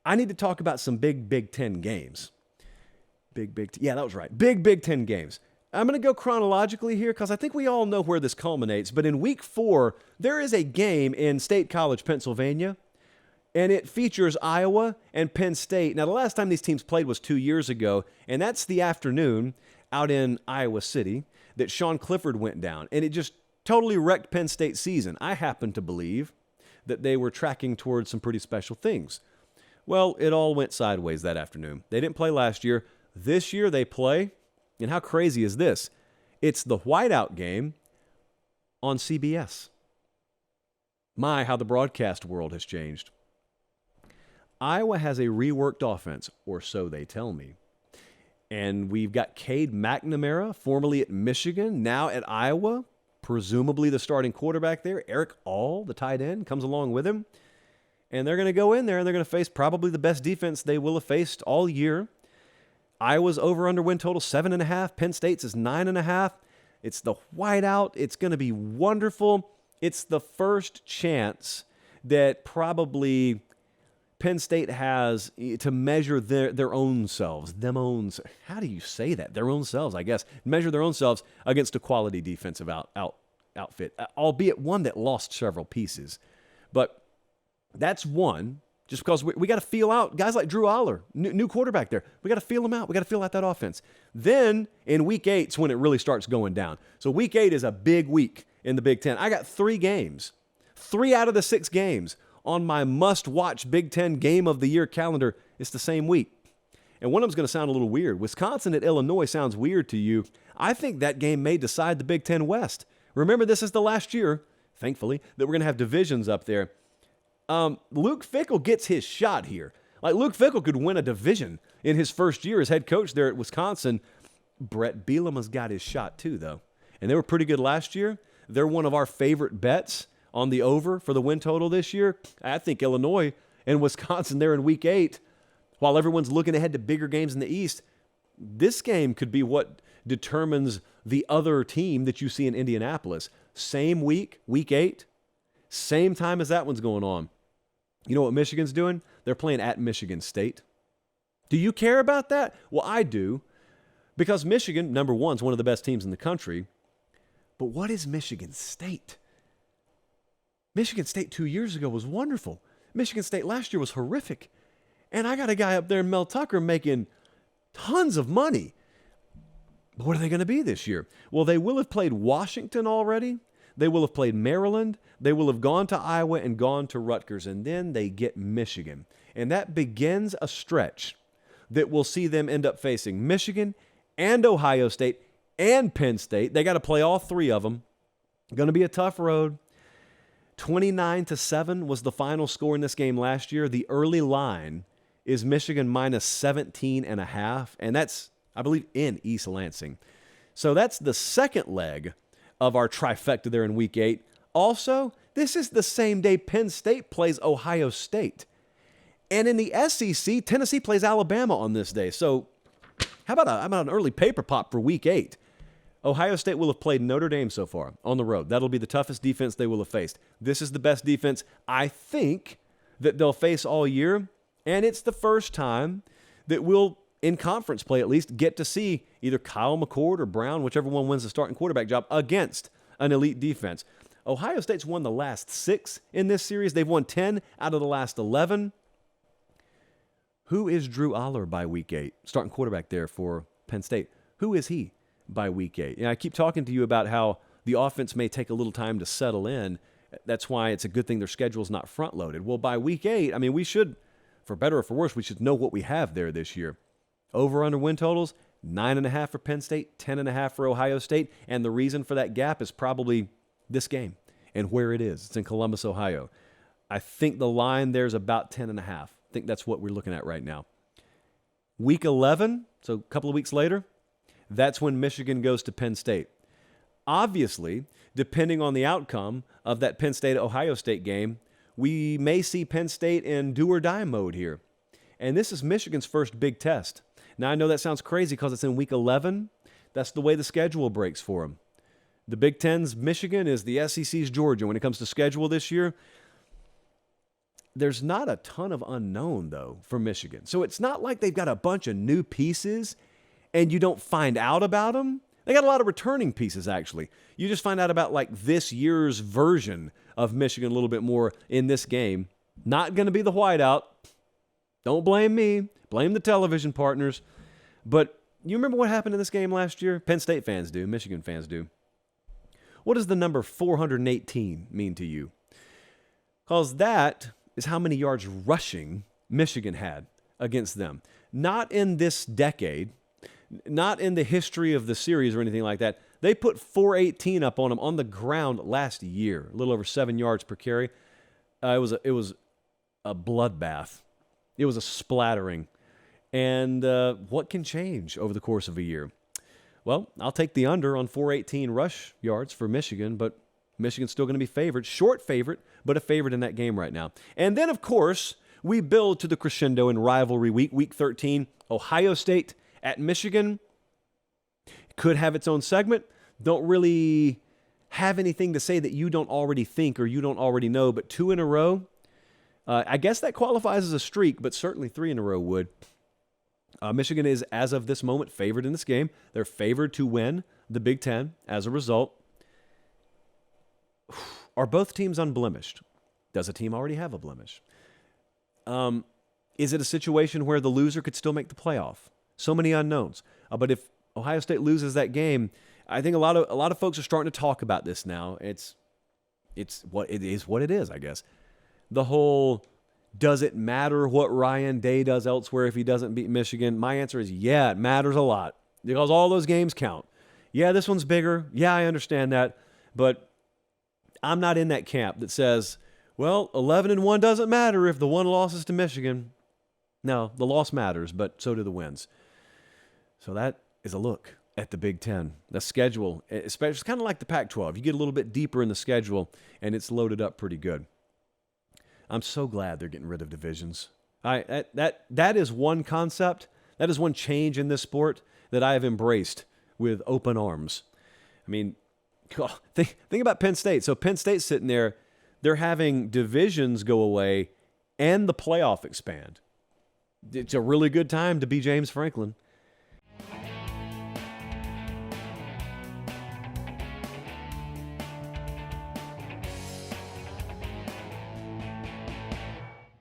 I need to talk about some big Big Ten games. Yeah, that was right. Big Ten games. I'm going to go chronologically here because I think we all know where this culminates. But in week 4, there is a game in State College, Pennsylvania, and it features Iowa and Penn State. Now, the last time these teams played was 2 years ago, and that's the afternoon out in Iowa City that Sean Clifford went down. And it just totally wrecked Penn State's season. I happen to believe that they were tracking towards some pretty special things. Well, it all went sideways that afternoon. They didn't play last year. This year they play. And how crazy is this? It's the whiteout game on CBS. My, how the broadcast world has changed. Iowa has a reworked offense, or so they tell me. And we've got Cade McNamara, formerly at Michigan, now at Iowa, presumably the starting quarterback there. Eric All, the tight end, comes along with him. And they're going to go in there and they're going to face probably the best defense they will have faced all year. Iowa's over-under win total 7.5. Penn State's is 9.5. It's the whiteout. It's going to be wonderful. It's the first chance that probably Penn State has to measure their own selves. How do you say that? Their own selves, I guess. Measure their own selves against a quality defensive outfit, albeit one that lost several pieces. But that's one. Just because we got to feel out guys like Drew Aller, new quarterback there. We got to feel them out. We got to feel out that offense. Then in week 8 is when it really starts going down. So week 8 is a big week in the Big Ten. I got 3 games, 3 out of the 6 games on my must-watch Big Ten game of the year calendar. It's the same week. And one of them's going to sound a little weird. Wisconsin at Illinois sounds weird to you. I think that game may decide the Big Ten West. Remember, this is the last year, thankfully, that we're going to have divisions up there. Luke Fickell gets his shot here. Like, Luke Fickell could win a division in his first year as head coach there at Wisconsin. Brett Bielema's got his shot too, though. And they were pretty good last year. They're one of our favorite bets on the over for the win total this year. I think Illinois and Wisconsin there in week 8, while everyone's looking ahead to bigger games in the East, this game could be what determines the other team that you see in Indianapolis. Same week, week 8, same time as that one's going on. You know what Michigan's doing? They're playing at Michigan State. Do you care about that? Well, I do, because Michigan, number 1, is one of the best teams in the country. But what is Michigan State? Michigan State 2 years ago was wonderful. Michigan State last year was horrific. And I got a guy up there, Mel Tucker, making tons of money. But what are they going to be this year? Well, they will have played Washington already. They will have played Maryland. They will have gone to Iowa and gone to Rutgers. And then they get Michigan. And that begins a stretch that will see them end up facing Michigan and Ohio State and Penn State. They got to play all 3 of them. Going to be a tough road. 29-7 was the final score in this game last year. The early line is Michigan minus 17.5. And that's, I believe, in East Lansing. So that's the second leg of our trifecta there in week 8. Also, this is the same day Penn State plays Ohio State. And in the SEC, Tennessee plays Alabama on this day. So how about an early paper pop for week 8? Ohio State will have played Notre Dame so far on the road. That'll be the toughest defense they will have faced. This is the best defense I think that they'll face all year. And it's the first time that we'll, in conference play at least, get to see either Kyle McCord or Brown, whichever one wins the starting quarterback job, against an elite defense. Ohio State's won the last 6 in this series. They've won 10 out of the last 11. Who is Drew Aller by week 8? Starting quarterback there for Penn State. Who is he by week 8? I keep talking to you about how the offense may take a little time to settle in. That's why it's a good thing their schedule's not front-loaded. Well, by week 8, we should, for better or for worse, we should know what we have there this year. Over-under win totals, 9.5 for Penn State, 10.5 for Ohio State. And the reason for that gap is probably this game and where it is. It's in Columbus, Ohio. I think the line there is about 10.5. I think that's what we're looking at right now. Week 11, so a couple of weeks later, that's when Michigan goes to Penn State. Obviously, depending on the outcome of that Penn State-Ohio State game, we may see Penn State in do-or-die mode here. And this is Michigan's first big test. Now, I know that sounds crazy because it's in week 11. That's the way the schedule breaks for them. The Big Ten's Michigan is the SEC's Georgia when it comes to schedule this year. there's not a ton of unknown, though, for Michigan. So it's not like they've got a bunch of new pieces and you don't find out about them. They got a lot of returning pieces, actually. You just find out about, like, this year's version of Michigan a little bit more in this game. Not going to be the whiteout. Don't blame me. Blame the television partners. But you remember what happened in this game last year? Penn State fans do. Michigan fans do. What does the number 418 mean to you? Because that is how many yards rushing Michigan had against them. Not in this decade, not in the history of the series or anything like that. They put 418 up on them on the ground last year, a little over 7 yards per carry. It was a bloodbath. It was a splattering. And what can change over the course of a year? Well, I'll take the under on 418 rush yards for Michigan, but Michigan's still going to be favored, short favorite, but a favorite in that game right now. And then, of course, we build to the crescendo in rivalry week, week 13. Ohio State at Michigan could have its own segment. Don't really have anything to say that you don't already think or you don't already know, but 2 in a row, I guess that qualifies as a streak, but certainly 3 in a row would. Michigan is, as of this moment, favored in this game. They're favored to win the Big Ten as a result. Are both teams unblemished? Does a team already have a blemish? Is it a situation where the loser could still make the playoff? So many unknowns. But if Ohio State loses that game, I think a lot of folks are starting to talk about this now. It's what it is, I guess. The whole, does it matter what Ryan Day does elsewhere if he doesn't beat Michigan? My answer is yeah, it matters a lot because all those games count. Yeah, this one's bigger. Yeah, I understand that. But I'm not in that camp that says, well, 11-1 doesn't matter if the one loss is to Michigan. No, the loss matters, but so do the wins. So that is a look at the Big Ten. The schedule, especially, it's kind of like the Pac-12. You get a little bit deeper in the schedule, and it's loaded up pretty good. I'm so glad they're getting rid of divisions. That is one concept, that is one change in this sport that I have embraced with open arms. I mean, think about Penn State. So Penn State's sitting there, they're having divisions go away and the playoff expand. It's a really good time to be James Franklin.